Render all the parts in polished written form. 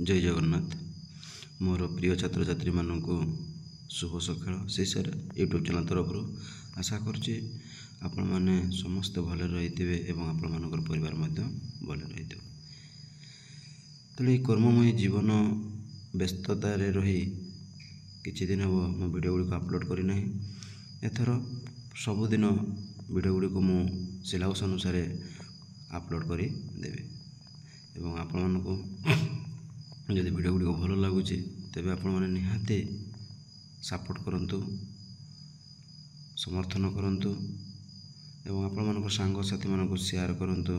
जय जगन्नाथ। मोर प्रिय छात्र छात्री मानू शुभ सकाळ शेषर यूट्यूब चैनल तरफ आशा करुच्चे आपण मैंने समस्ते भले रही एवं आपण मानकर परिवार भले रही। तेणु कर्ममय जीवन व्यस्ततार रही किछि दिन हम मो वीडियो गुड़िक अपलोड करना। एथर सबुदिन वीडियो गुड़िक मु सिलेबस अनुसार अपलोड कर देवी एवं आपण मानू जदि वीडियो गुड़िक भल लगुच तेज आपण मैंने निहाती सपोर्ट करंतु, समर्थन करंतु एवं आपण मान सांगसाथी मानक शेयर करंतु।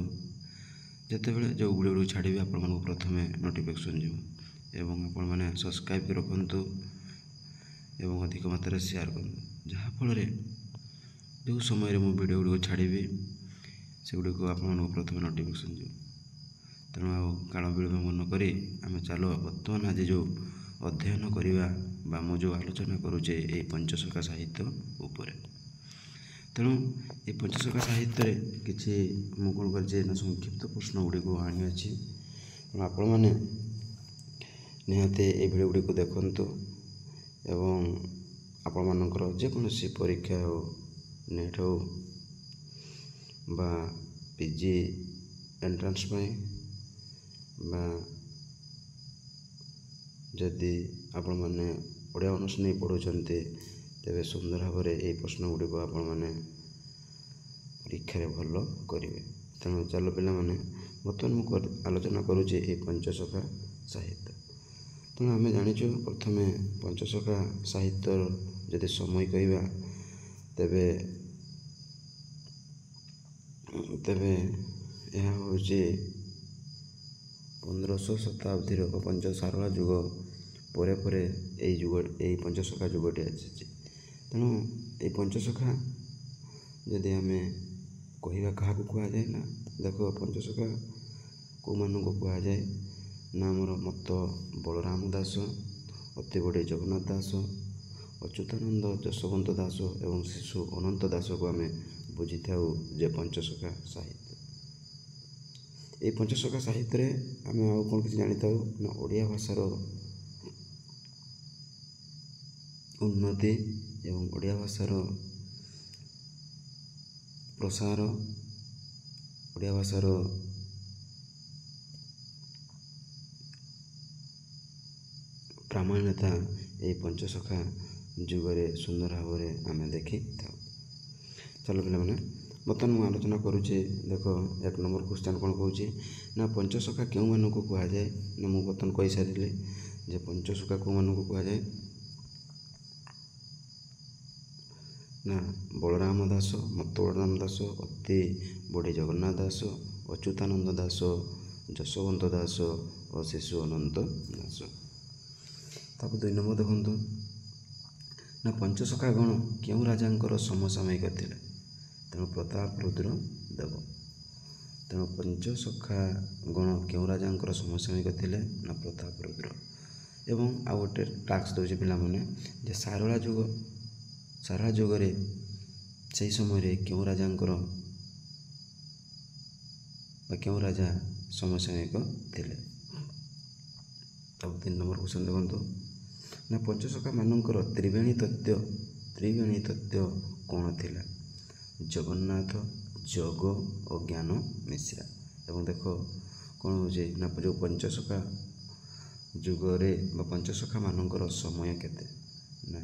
जितेबाला जो वीडियो गुड़ी छाड़ी आपण मानक प्रथम नोटिफिकेशन जीव एवं आपण मैंने सब्सक्राइब रखंतु एवं अधिक मात्रा शेयर करंतु, जहाँफल जो समय मु वीडियो गुड़ी छाड़ी से गुड़ी आपण मानक प्रथम नोटिफिकेशन जीव। तेणु काल विलम्ब नक आम चलो बर्तमान आज जो अध्ययन करवा मु जो आलोचना करुचे ये पंचसखा साहित्य उपर। तेणु ये पंचसखा साहित्य किसी मु कौन कर संक्षिप्त प्रश्न गुड़िक आनी अच्छी आपण मैंने निहाती ये वीडियो गुड़ी को देखंतु एवं आपण मानकर जेकोसी परीक्षा हो नेट हो बा पीजी एंट्रांस बा जदि आपण मैंने ओडिया ऑनर्स नहीं पढ़ुंट तेरे सुंदर भाव में ये प्रश्न गुड़िक आपण मैंने परीक्षा भल करेंगे। तेणु चलो पिला माने बर्तमान मुझे आलोचना करुचे ये पंचसखा साहित्य। तेणु आम जाचु प्रथम पंचसखा साहित्य जदि समय कहवा तेबे तेबे यह हूँ 1500 शताब्दी पंच सारला जुग परे परे यही पंचसखा जुगटी आसी। तेणु ये पंचसखा जदि आम कहवा क्या कहुए ना देख पंचसखा को मानू कहुए ना मोर मत बलराम दास, अति बड़े जगन्नाथ दास, अच्युतानंद जशवंत दास एवं शिशु अनंत दास को आम बुझी था जे पंचसखा साहित्य। ये पंचसखा साहित्य आम आउ कौन किसी जानी था ना ओडिया भाषार उन्नति एवं ओडिया भाषार प्रसार, ओडिया भाषार प्रामाण्यता ये पंचसखा जुगरे सुंदर भाव में आम देखी था। चलो पिला माने बर्तमान मुझे आलोचना करुचे देख एक नंबर क्वेश्चन कौन कौन ना पंचसखा क्यों मानक कहुए ना मुझे बर्तमान कही सारी जे पंचसखा क्यों मानक कहुए ना बलराम दास, मत बलराम दास, अति बड़े जगन्नाथ दास, अच्युतानंद दास, जशवंत दास और शिशु अनंत दास। तब 2 नंबर देखु ना पंचसखा गण क्यों राजा समसामयिक थे। तेणु प्रताप रुद्र देव। तेणु पंचसखा गण क्यों राजा समसामयिक थे ना प्रताप रुद्र। एवं आउ गोटे टास्क दूसरे पे सारला जुगरे से समय क्यों राजा क्यों राजा समसामयिक थे। तब 3 नंबर क्वेश्चन देखो ना पंचसखा मानकर त्रिवेणी तत्व कौन थिला। जगन्नाथ, जग और ज्ञान मिश्रा। एवं देख कौन हो ना जो पंचसखा जुगरे पंचसखा मानकर समय केते ना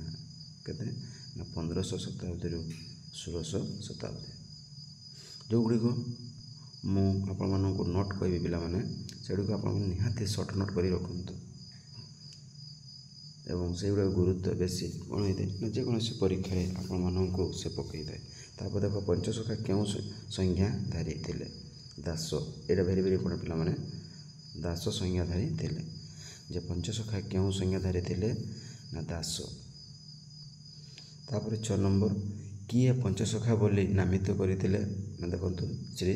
1500 शताब्दी 1600 शताब्दी। जो गुड़िक मुझे नोट कहि पिला माने से आप निहाती सर्ट नोट कर रखु एवं से गुड़ा गुरुत्व बेसी कौन होता है ना जेकोसी परीक्षा आपण मानू से पकई थाए। तापर देख पंचसखा क्यों संज्ञाधारी थे। दास यहाँ भेरी भेरी इंपोर्टेंट पिला माने दास संज्ञाधारी थे। जे पंचसखा क्यों संज्ञाधारी थे ना दास। तापर 6 नंबर किए पंचसखा बोली नामित करते ना देखो श्री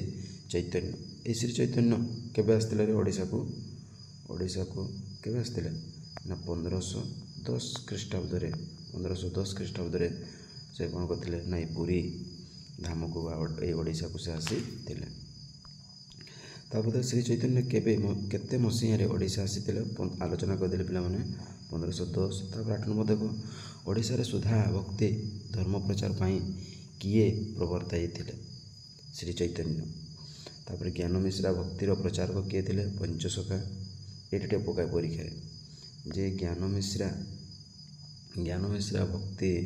चैतन्य। ये श्री चैतन्य केबे आसते ओडिशा को केबे आसते ना 1510 ख्रीष्टाब्द 1510 ख्रीष्टाब्द से कौन करते ना पुरी धाम को ओडिशा को से आसी। ତାପରେ ଶ୍ରୀ ଚୈତନ୍ୟ କେତେ ମସିହାରେ ଓଡ଼ିଶା ଆସିଥିଲେ ଆଲୋଚନା କରିଦେଲେ ପିଲାମାନେ 1510। ତାପରେ 8 ନମ୍ବର ଦେଖ, ଓଡ଼ିଶାରେ ସୁଧା ଭକ୍ତି ଧର୍ମ ପ୍ରଚାର ପାଇଁ କିଏ ପ୍ରବର୍ତ୍ତାଇଥିଲେ? ଶ୍ରୀ ଚୈତନ୍ୟ। ତାପରେ ଜ୍ଞାନ ମିଶ୍ରା ଭକ୍ତିର ପ୍ରଚାରକ କିଏ ଥିଲେ? ପଞ୍ଚସଖା। ଏଇଟା ଟିକେ ପକାଏ ପରୀକ୍ଷାରେ ଯେ ଜ୍ଞାନ ମିଶ୍ରା ଭକ୍ତିର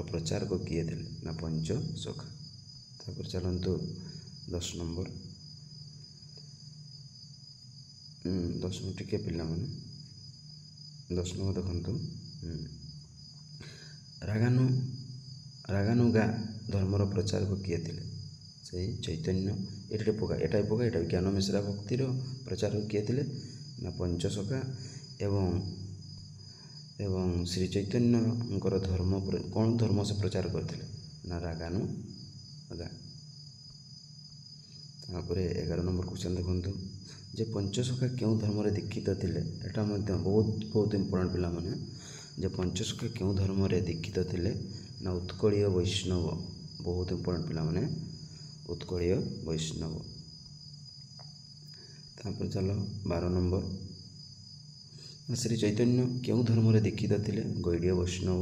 ପ୍ରଚାରକ କିଏ ଥିଲେ? ନା ପଞ୍ଚସଖା। ତାପରେ ଚାଲନ୍ତୁ 10 ନମ୍ବର। 10 ନମ୍ବର ଟିକେ ପିଲାମାନେ 10 ନମ୍ବର ଦେଖନ୍ତୁ, ରାଗାନୁଗା ଧର୍ମର ପ୍ରଚାରକ କିଏ ଥିଲେ? ସେଇ ଚୈତନ୍ୟ। ଏଇଟା ପକା ଏଟା ଜ୍ଞାନ ମିଶ୍ରା ଭକ୍ତିର ପ୍ରଚାରକ କିଏ ଥିଲେ? ନା ପଞ୍ଚସଖା। ଏବଂ ଶ୍ରୀ ଚୈତନ୍ୟଙ୍କର କ'ଣ ଧର୍ମ ସେ ପ୍ରଚାର କରିଥିଲେ? ନା ରାଗାନୁଗା। ତାପରେ 11 ନମ୍ବର କ୍ୱେଶ୍ଚନ୍ ଦେଖନ୍ତୁ, ଯେ ପଞ୍ଚସଖା କେଉଁ ଧର୍ମରେ ଦୀକ୍ଷିତ ଥିଲେ? ଏଟା ମଧ୍ୟ ବହୁତ ଇମ୍ପୋର୍ଟାଣ୍ଟ ପିଲାମାନେ। ଯେ ପଞ୍ଚସଖା କେଉଁ ଧର୍ମରେ ଦୀକ୍ଷିତ ଥିଲେ? ନା ଉତ୍କଳୀୟ ବୈଷ୍ଣବ। ବହୁତ ଇମ୍ପୋର୍ଟାଣ୍ଟ ପିଲାମାନେ, ଉତ୍କଳୀୟ ବୈଷ୍ଣବ। ତାପରେ ଚାଲ 12 ନମ୍ବର, ଶ୍ରୀ ଚୈତନ୍ୟ କେଉଁ ଧର୍ମରେ ଦୀକ୍ଷିତ ଥିଲେ? ଗୌଡ଼ୀୟ ବୈଷ୍ଣବ।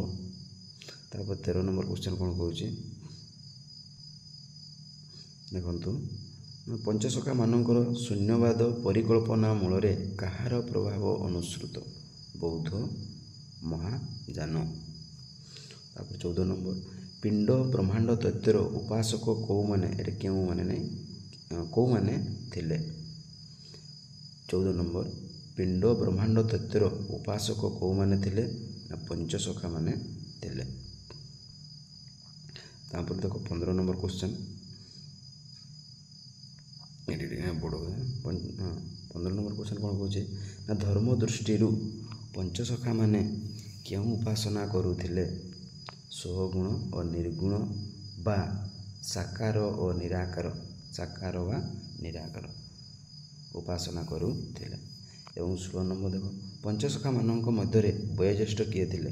ତାପରେ 13 ନମ୍ବର କ୍ୱେଶ୍ଚନ୍ କ'ଣ କହୁଛି ଦେଖନ୍ତୁ, ପଞ୍ଚସଖା ମାନଙ୍କର ଶୂନ୍ୟବାଦ ପରିକଳ୍ପନା ମୂଳରେ କାହାର ପ୍ରଭାବ ଅନୁସୃତ? ବୌଦ୍ଧ ମହାଯାନ। ତାପରେ 14 ନମ୍ବର, ପିଣ୍ଡ ବ୍ରହ୍ମାଣ୍ଡ ତତ୍ତ୍ୱର ଉପାସକ କେଉଁମାନେ? ଏଠି କେଉଁମାନେ ଥିଲେ? 14 ନମ୍ବର, ପିଣ୍ଡ ବ୍ରହ୍ମାଣ୍ଡ ତତ୍ତ୍ୱର ଉପାସକ କେଉଁମାନେ ଥିଲେ? ନା ପଞ୍ଚସଖା ମାନେ ଥିଲେ। ତାପରେ ଦେଖ 15 ନମ୍ବର କ୍ୱେଶ୍ଚନ୍, ଏଠି ବଡ଼ 15 ନମ୍ବର କ୍ୱେଶ୍ଚନ୍ କ'ଣ କହୁଛି? ନା ଧର୍ମ ଦୃଷ୍ଟିରୁ ପଞ୍ଚସଖା ମାନେ କେଉଁ ଉପାସନା କରୁଥିଲେ? ସ୍ୱଗୁଣ ଓ ନିର୍ଗୁଣ ବା ସାକାର ଓ ନିରାକାର ଉପାସନା କରୁଥିଲେ। ଏବଂ 16 ନମ୍ବର ଦେଖ, ପଞ୍ଚସଖା ମାନଙ୍କ ମଧ୍ୟରେ ବୟୋଜ୍ୟେଷ୍ଠ କିଏ ଥିଲେ?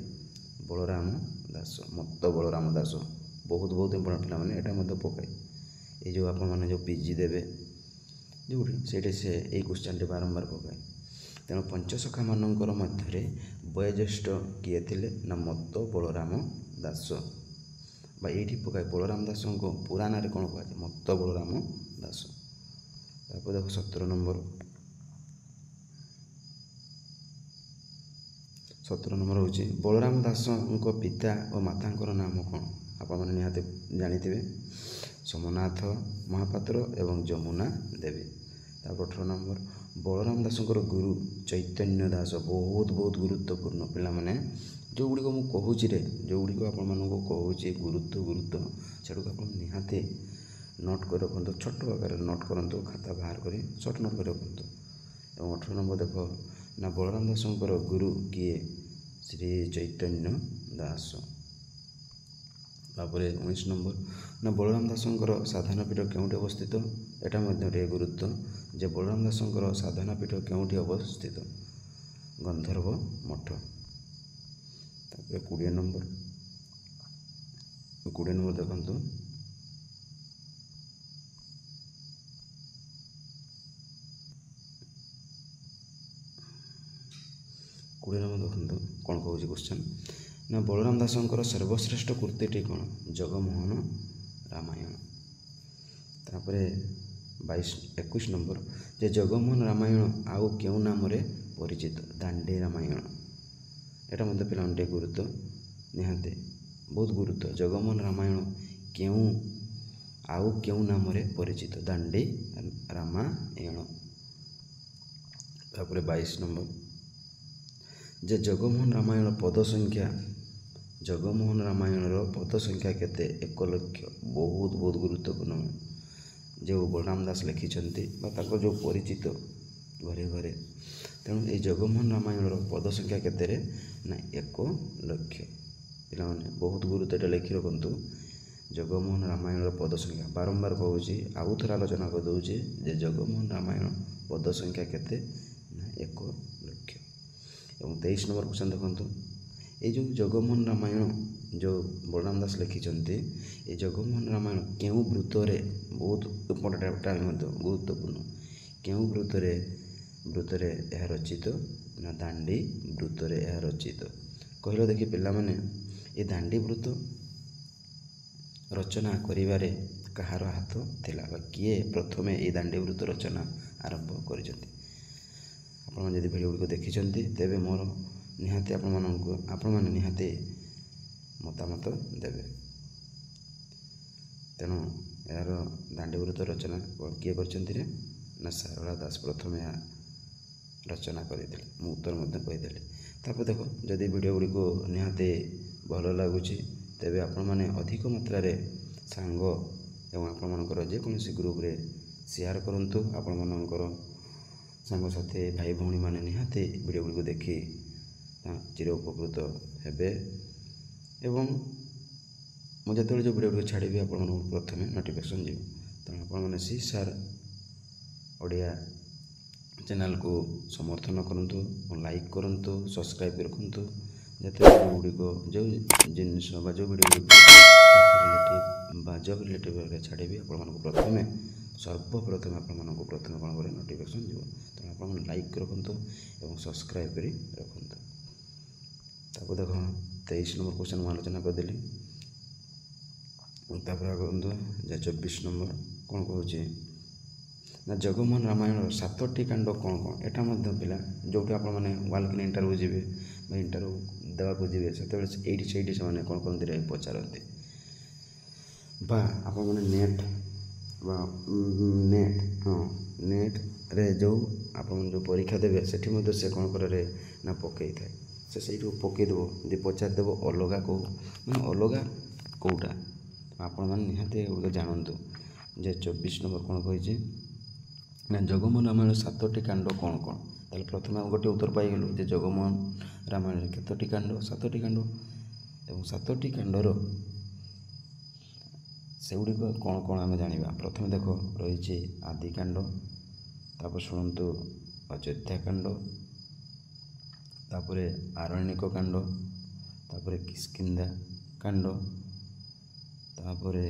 ବଳରାମ ଦାସ, ମତ୍ତ ବଳରାମ ଦାସ। ବହୁତ ଇମ୍ପୋର୍ଟାଣ୍ଟ ପିଲାମାନେ, ଏଇଟା ମଧ୍ୟ ପକାଏ। ଏଇ ଯେଉଁ ଆପଣମାନେ ଯେଉଁ ପିଜି ଦେବେ ଯେଉଁଠି ସେଇଠି ସେ ଏଇ କ୍ୱେଶ୍ଚନ୍ଟି ବାରମ୍ବାର ପକାଏ। ତେଣୁ ପଞ୍ଚସଖା ମାନଙ୍କର ମଧ୍ୟରେ ବୟୋଜ୍ୟେଷ୍ଠ କିଏ ଥିଲେ? ନା ମତ୍ତ ବଳରାମ ଦାସ। ବା ଏଇଠି ପକାଏ ବଳରାମ ଦାସଙ୍କ ପୁରା ନାଁରେ କ'ଣ କୁହାଯାଏ? ମତ୍ତ ବଳରାମ ଦାସ। ତାପରେ ଦେଖ 17 ନମ୍ବର ହେଉଛି ବଳରାମ ଦାସଙ୍କ ପିତା ଓ ମାତାଙ୍କର ନାମ କ'ଣ? ଆପଣମାନେ ନିହାତି ଜାଣିଥିବେ, ସୋମନାଥ ମହାପାତ୍ର ଏବଂ ଯମୁନା ଦେବୀ। ତାପରେ 18 ନମ୍ବର, ବଳରାମ ଦାସଙ୍କର ଗୁରୁ ଚୈତନ୍ୟ ଦାସ। ବହୁତ ଗୁରୁତ୍ୱପୂର୍ଣ୍ଣ ପିଲାମାନେ, ଯେଉଁଗୁଡ଼ିକ ମୁଁ କହୁଛି ଯେଉଁଗୁଡ଼ିକ ଆପଣମାନଙ୍କୁ କହୁଛି ଗୁରୁତ୍ୱ ସେଗୁଡ଼ିକ ଆପଣ ନିହାତି ନୋଟ୍ କରି ରଖନ୍ତୁ। ଛୋଟ ଆକାରରେ ନୋଟ୍ କରନ୍ତୁ, ଖାତା ବାହାର କରି ସର୍ଟ ନୋଟ୍ କରି ରଖନ୍ତୁ। ଏବଂ 18 ନମ୍ବର ଦେଖ, ନା ବଳରାମ ଦାସଙ୍କର ଗୁରୁ କିଏ? ଶ୍ରୀ ଚୈତନ୍ୟ ଦାସ। ତାପରେ 19 ନମ୍ବର, ନା ବଳରାମ ଦାସଙ୍କର ସାଧନା ପୀଠ କେଉଁଠି ଅବସ୍ଥିତ? ଏଟା ମଧ୍ୟ ଟିକେ ଗୁରୁତ୍ୱ, ଯେ ବଳରାମ ଦାସଙ୍କର ସାଧନା ପୀଠ କେଉଁଠି ଅବସ୍ଥିତ? ଗନ୍ଧର୍ବ ମଠ। ତାପରେ 20 ନମ୍ବର ଦେଖନ୍ତୁ, କ'ଣ କହୁଛି କ୍ୱେଶ୍ଚନ୍? ନା ବଳରାମ ଦାସଙ୍କର ସର୍ବଶ୍ରେଷ୍ଠ କୃତିଟି କ'ଣ? ଜଗମୋହନ ରାମାୟଣ। ତାପରେ 21 ନମ୍ବର, ଯେ ଜଗମୋହନ ରାମାୟଣ ଆଉ କେଉଁ ନାମରେ ପରିଚିତ? ଦାଣ୍ଡି ରାମାୟଣ। ଏଇଟା ମଧ୍ୟ ପିଲାମାନେ ଟିକେ ଗୁରୁତ୍ୱ, ନିହାତି ବହୁତ ଗୁରୁତ୍ୱ। ଜଗମୋହନ ରାମାୟଣ ଆଉ କେଉଁ ନାମରେ ପରିଚିତ? ଦାଣ୍ଡି ରାମାୟଣ। ତାପରେ 22 ନମ୍ବର, ଯେ ଜଗମୋହନ ରାମାୟଣର ପଦ ସଂଖ୍ୟା କେତେ? 1 ଲକ୍ଷ। ବହୁତ ଗୁରୁତ୍ୱପୂର୍ଣ୍ଣ, ଯେଉଁ ବଳରାମ ଦାସ ଲେଖିଛନ୍ତି ବା ତାଙ୍କର ଯେଉଁ ପରିଚିତ ଘରେ ଘରେ। ତେଣୁ ଏଇ ଜଗମୋହନ ରାମାୟଣର ପଦ ସଂଖ୍ୟା କେତେରେ? ନା 1 ଲକ୍ଷ। ପିଲାମାନେ ବହୁତ ଗୁରୁତ୍ୱ, ଏଇଟା ଲେଖି ରଖନ୍ତୁ। ଜଗମୋହନ ରାମାୟଣର ପଦ ସଂଖ୍ୟା, ବାରମ୍ବାର କହୁଛି, ଆଉ ଥରେ ଆଲୋଚନା କରିଦେଉଛି, ଯେ ଜଗମୋହନ ରାମାୟଣ ପଦ ସଂଖ୍ୟା କେତେ? ନା 1 ଲକ୍ଷ। ଏବଂ 23 ନମ୍ବର କ୍ୱେଶ୍ଚନ୍ ଦେଖନ୍ତୁ, ଏଇ ଯେଉଁ ଜଗମୋହନ ରାମାୟଣ ଯେଉଁ ବଳରାମ ଦାସ ଲେଖିଛନ୍ତି, ଏ ଜଗମୋହନ ରାମାୟଣ କେଉଁ ବୃତ୍ତରେ, ବହୁତ ଇମ୍ପୋର୍ଟାଣ୍ଟ ମଧ୍ୟ ଗୁରୁତ୍ୱପୂର୍ଣ୍ଣ, କେଉଁ ବୃତ୍ତରେ ଏହା ରଚିତ ନା ଦାଣ୍ଡି ବୃତ୍ତରେ ଏହା ରଚିତ। କହିଲ ଦେଖି ପିଲାମାନେ, ଏ ଦାଣ୍ଡି ବୃତ୍ତ ରଚନା କରିବାରେ କାହାର ହାତ ଥିଲା ବା କିଏ ପ୍ରଥମେ ଏହି ଦାଣ୍ଡି ବୃତ୍ତ ରଚନା ଆରମ୍ଭ କରିଛନ୍ତି। ଆପଣମାନେ ଯଦି ଭିଡ଼ିଓ ଗୁଡ଼ିକ ଦେଖିଛନ୍ତି ତେବେ ମୋର ନିହାତି ଆପଣମାନେ ନିହାତି ମତାମତ ଦେବେ। ତେଣୁ ଏହାର ଦାଣ୍ଡି ବୃତ୍ତ ରଚନା କିଏ କରିଛନ୍ତି ରେ ନା ସାରଳା ଦାସ ପ୍ରଥମେ ଏହା ରଚନା କରିଥିଲେ। ମୁଁ ଉତ୍ତର ମଧ୍ୟ କହିଦେଲି। ତାପରେ ଦେଖ, ଯଦି ଭିଡ଼ିଓ ଗୁଡ଼ିକ ନିହାତି ଭଲ ଲାଗୁଛି ତେବେ ଆପଣମାନେ ଅଧିକ ମାତ୍ରାରେ ସାଙ୍ଗ ଏବଂ ଆପଣମାନଙ୍କର ଯେକୌଣସି ଗ୍ରୁପରେ ସେୟାର କରନ୍ତୁ। ଆପଣମାନଙ୍କର ସାଙ୍ଗସାଥି ଭାଇ ଭଉଣୀମାନେ ନିହାତି ଭିଡ଼ିଓ ଗୁଡ଼ିକୁ ଦେଖି ଚିର ଉପକୃତ ହେବେ ଏବଂ ମୁଁ ଯେତେବେଳେ ଯେଉଁ ଭିଡ଼ିଓ ଗୁଡ଼ିକ ଛାଡ଼ିବି ଆପଣମାନଙ୍କୁ ପ୍ରଥମେ ନୋଟିଫିକେସନ୍ ଯିବ। ତେଣୁ ଆପଣମାନେ ସାର୍ ଓଡ଼ିଆ ଚ୍ୟାନେଲକୁ ସମର୍ଥନ କରନ୍ତୁ, ଲାଇକ୍ କରନ୍ତୁ, ସବସ୍କ୍ରାଇବ୍ ରଖନ୍ତୁ। ଯେତେବେଳେ ଭିଡ଼ିଓ ଗୁଡ଼ିକ ଯେଉଁ ଜିନିଷ ବା ଯେଉଁ ଭିଡ଼ିଓ ଗୁଡ଼ିକ ରିଲେଟିଭ୍ ବା ଜବ୍ ରିଲେଟିଭ୍ରେ ଛାଡ଼ିବି ଆପଣମାନଙ୍କୁ ସର୍ବପ୍ରଥମେ ଆପଣମାନଙ୍କୁ ପ୍ରଥମେ କ'ଣ କରିବେ ନୋଟିଫିକେସନ୍ ଯିବ। ତେଣୁ ଆପଣମାନେ ଲାଇକ୍ ରଖନ୍ତୁ ଏବଂ ସବସ୍କ୍ରାଇବ୍ କରି ରଖନ୍ତୁ। ତାପରେ ଦେଖ, 23 ନମ୍ବର କ୍ୱେଶ୍ଚନ୍ ମୁଁ ଆଲୋଚନା କରିଦେଲି। ତାପରେ ଆଗନ୍ତୁ ଯେ 24 ନମ୍ବର କ'ଣ କହୁଛି ନା ଜଗମୋହନ ରାମାୟଣର 7ଟି କାଣ୍ଡ କ'ଣ କ'ଣ। ଏଟା ମଧ୍ୟ ପିଲା ଯେଉଁଠି ଆପଣମାନେ ୱାଲକିନ୍ ଇଣ୍ଟରଭ୍ୟୁ ଯିବେ ବା ଇଣ୍ଟରଭ୍ୟୁ ଦେବାକୁ ଯିବେ ସେତେବେଳେ ସେଇଠି ସେମାନେ କ'ଣ କରନ୍ତି ପଚାରନ୍ତି ବା ଆପଣମାନେ ନେଟ୍ରେ ଯେଉଁ ଆପଣ ଯେଉଁ ପରୀକ୍ଷା ଦେବେ ସେଠି ମଧ୍ୟ ସେ କ'ଣ କରେ ନା ପକାଇଥାଏ। ସେ ସେଇଠୁ ପକାଇଦେବ, ଯଦି ପଚାରିଦେବ ଅଲଗା କେଉଁଟା, ଆପଣମାନେ ନିହାତି ଏଗୁଡ଼ିକ ଜାଣନ୍ତୁ। ଯେ 24 ନମ୍ବର କ'ଣ କହିଛି ନା ଜଗମୋହନ ରାମାୟଣର 7ଟି କାଣ୍ଡ କ'ଣ କ'ଣ। ତାହେଲେ ପ୍ରଥମେ ଆମେ ଗୋଟିଏ ଉତ୍ତର ପାଇଗଲୁ ଯେ ଜଗମୋହନ ରାମାୟଣରେ କେତୋଟି କାଣ୍ଡ, 7ଟି କାଣ୍ଡ। ଏବଂ 7ଟି କାଣ୍ଡର ସେଗୁଡ଼ିକ କ'ଣ କ'ଣ ଆମେ ଜାଣିବା। ପ୍ରଥମେ ଦେଖ ରହିଛି ଆଦିକାଣ୍ଡ, ତାପରେ ଶୁଣନ୍ତୁ ଅଯୋଧ୍ୟା କାଣ୍ଡ, ତାପରେ ଆରଣ୍ୟକ କାଣ୍ଡ, ତାପରେ କିଷ୍କିନ୍ଧା କାଣ୍ଡ, ତାପରେ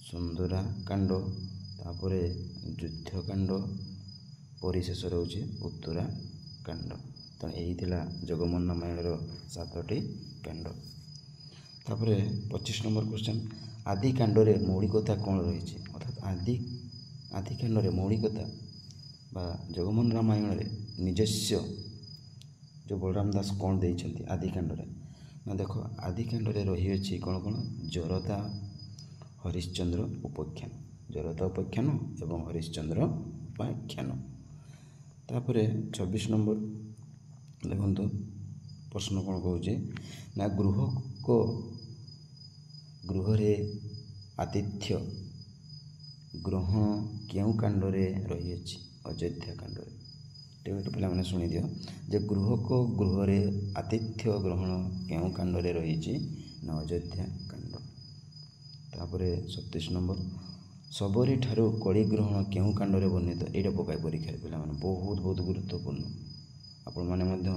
ସୁନ୍ଦରା କାଣ୍ଡ, ତାପରେ ଯୁଦ୍ଧ କାଣ୍ଡ, ପରିଶେଷ ରହୁଛି ଉତ୍ତରା କାଣ୍ଡ। ତେଣୁ ଏହି ଥିଲା ଜଗମୋହନ ରାମାୟଣର 7ଟି କାଣ୍ଡ। ତାପରେ 25 ନମ୍ବର କ୍ୱେଶ୍ଚନ୍, ଆଦି କାଣ୍ଡରେ ମୌଳିକତା କ'ଣ ରହିଛି। ଅର୍ଥାତ୍ ଆଦି କାଣ୍ଡରେ ମୌଳିକତା ବା ଜଗମୋହନ ରାମାୟଣରେ ନିଜସ୍ୱ ଯେଉଁ ବଳରାମ ଦାସ କ'ଣ ଦେଇଛନ୍ତି ଆଦି କାଣ୍ଡରେ ନା ଦେଖ, ଆଦି କାଣ୍ଡରେ ରହିଅଛି କ'ଣ କ'ଣ ଜରଦା ହରିଶ୍ଚନ୍ଦ୍ର ଉପାଖ୍ୟାନ, ଜରଦା ଉପାଖ୍ୟାନ ଏବଂ ହରିଶ୍ଚନ୍ଦ୍ର ଉପାଖ୍ୟାନ। ତାପରେ 26 ନମ୍ବର ଦେଖନ୍ତୁ ପ୍ରଶ୍ନ କ'ଣ କହୁଛି ନା ଗୃହରେ ଆତିଥ୍ୟ ଗ୍ରହଣ କେଉଁ କାଣ୍ଡରେ ରହିଅଛି। ଅଯୋଧ୍ୟା କାଣ୍ଡରେ। ଟିକେ ପିଲାମାନେ ଶୁଣିଦିଅ ଯେ ଗୃହରେ ଆତିଥ୍ୟ ଗ୍ରହଣ କେଉଁ କାଣ୍ଡରେ ରହିଛି ନା ଅଯୋଧ୍ୟା କାଣ୍ଡ। ତାପରେ 27 ନମ୍ବର ଶବରୀ ଠାରୁ କଳି ଗ୍ରହଣ କେଉଁ କାଣ୍ଡରେ ବର୍ଣ୍ଣିତ। ଏଇଟା ପକାଏ ପରୀକ୍ଷାରେ ପିଲାମାନେ, ବହୁତ ଗୁରୁତ୍ୱପୂର୍ଣ୍ଣ। ଆପଣମାନେ ମଧ୍ୟ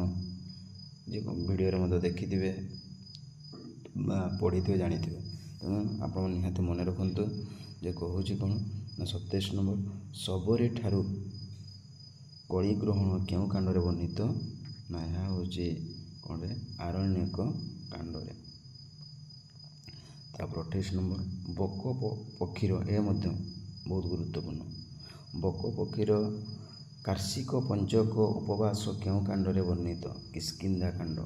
ଯେ ଭିଡ଼ିଓରେ ମଧ୍ୟ ଦେଖିଥିବେ ବା ପଢ଼ିଥିବେ ଜାଣିଥିବେ। ତେଣୁ ଆପଣ ନିହାତି ମନେ ରଖନ୍ତୁ ଯେ କହୁଛି କ'ଣ ନା 27 ନମ୍ବର ଶବରୀ ଠାରୁ କଳି ଗ୍ରହଣ କେଉଁ କାଣ୍ଡରେ ବର୍ଣ୍ଣିତ ନା ଏହା ହେଉଛି କ'ଣରେ ଆରଣ୍ୟକ କାଣ୍ଡରେ। ତାପରେ 28 ନମ୍ବର ବକ ପକ୍ଷୀର, ଏ ମଧ୍ୟ ବହୁତ ଗୁରୁତ୍ୱପୂର୍ଣ୍ଣ। ବକ ପକ୍ଷୀର କାର୍ଷିକ ପଞ୍ଚକ ଉପବାସ କେଉଁ କାଣ୍ଡରେ ବର୍ଣ୍ଣିତ। କିଷ୍କିନ୍ଧା କାଣ୍ଡ।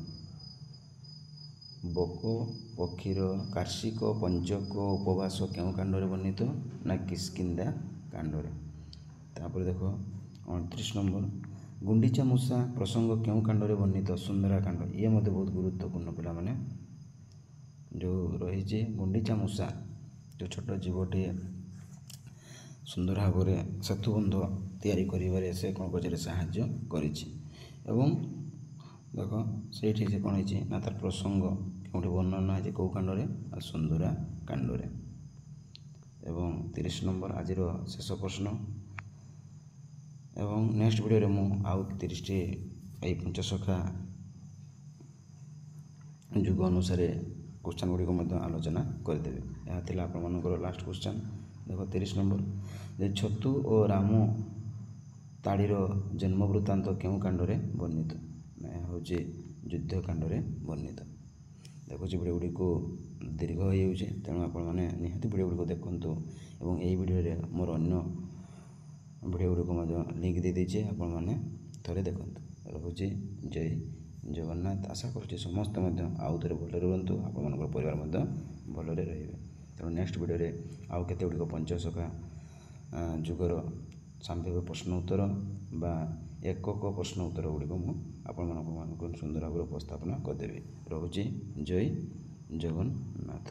ବକ ପକ୍ଷୀର କାର୍ଷିକ ପଞ୍ଚକ ଉପବାସ କେଉଁ କାଣ୍ଡରେ ବର୍ଣ୍ଣିତ ନା କିଷ୍କିନ୍ଧା କାଣ୍ଡରେ। ତାପରେ ଦେଖ 29 ନମ୍ବର ଗୁଣ୍ଡିଚା ମୂଷା ପ୍ରସଙ୍ଗ କେଉଁ କାଣ୍ଡରେ ବର୍ଣ୍ଣିତ। ସୁନ୍ଦରା କାଣ୍ଡ। ଇଏ ମଧ୍ୟ ବହୁତ ଗୁରୁତ୍ୱପୂର୍ଣ୍ଣ ପିଲାମାନେ। ଯେଉଁ ରହିଛି ଗୁଣ୍ଡିଚା ମୂଷା ଯେଉଁ ଛୋଟ ଜୀବଟିଏ ସୁନ୍ଦର ଭାବରେ ସେତୁବନ୍ଧ ତିଆରି କରିବାରେ ସେ କ'ଣ କରିଛି ସାହାଯ୍ୟ କରିଛି। ଏବଂ ଦେଖ ସେଇଠି ସେ କ'ଣ ହେଇଛି ନା ତାର ପ୍ରସଙ୍ଗ କେଉଁଠି ବର୍ଣ୍ଣନା ହେଇଛି କେଉଁ କାଣ୍ଡରେ ନା ସୁନ୍ଦରା କାଣ୍ଡରେ। ଏବଂ 30 ନମ୍ବର ଆଜିର ଶେଷ ପ୍ରଶ୍ନ। ଏବଂ ନେକ୍ସଟ ଭିଡ଼ିଓରେ ମୁଁ ଆଉ 30ଟି ଏହି ପଞ୍ଚସଖା ଯୁଗ ଅନୁସାରେ କ୍ୱେଶ୍ଚନ୍ ଗୁଡ଼ିକ ମଧ୍ୟ ଆଲୋଚନା କରିଦେବେ। ଏହା ଥିଲା ଆପଣମାନଙ୍କର ଲାଷ୍ଟ କ୍ୱେଶ୍ଚନ୍। ଦେଖ 30 ନମ୍ବର, ଯେ ଛତୁ ଓ ରାମ ତାଳିର ଜନ୍ମ ବୃତ୍ତାନ୍ତ କେଉଁ କାଣ୍ଡରେ ବର୍ଣ୍ଣିତ? ଏହା ହେଉଛି ଯୁଦ୍ଧକାଣ୍ଡରେ ବର୍ଣ୍ଣିତ। ଦେଖୁଛି ଭିଡ଼ିଓ ଗୁଡ଼ିକୁ ଦୀର୍ଘ ହୋଇଯାଉଛି, ତେଣୁ ଆପଣମାନେ ନିହାତି ଭିଡ଼ିଓ ଗୁଡ଼ିକୁ ଦେଖନ୍ତୁ ଏବଂ ଏହି ଭିଡ଼ିଓରେ ମୋର ଅନ୍ୟ ଭିଡ଼ିଓ ଗୁଡ଼ିକୁ ମଧ୍ୟ ଲିଙ୍କ୍ ଦେଇଦେଇଛି, ଆପଣମାନେ ଥରେ ଦେଖନ୍ତୁ। ରହୁଛି ଜୟ ଜଗନ୍ନାଥ। ଆଶା କରୁଛି ସମସ୍ତେ ମଧ୍ୟ ଆଉ ଥରେ ଭଲରେ ରୁହନ୍ତୁ, ଆପଣମାନଙ୍କର ପରିବାର ମଧ୍ୟ ଭଲରେ ରହିବେ। ତେଣୁ ନେକ୍ସଟ ଭିଡ଼ିଓରେ ଆଉ କେତେ ଗୁଡ଼ିକ ପଞ୍ଚସଖା ଯୁଗର ସାମ୍ଭାବ୍ୟ ପ୍ରଶ୍ନ ଉତ୍ତର ବା ଏକକ ପ୍ରଶ୍ନ ଉତ୍ତର ଗୁଡ଼ିକ ମୁଁ ଆପଣମାନଙ୍କୁ ସୁନ୍ଦର ଭାବରେ ଉପସ୍ଥାପନ କରିଦେବି। ରହୁଛି ଜୟ ଜଗନ୍ନାଥ।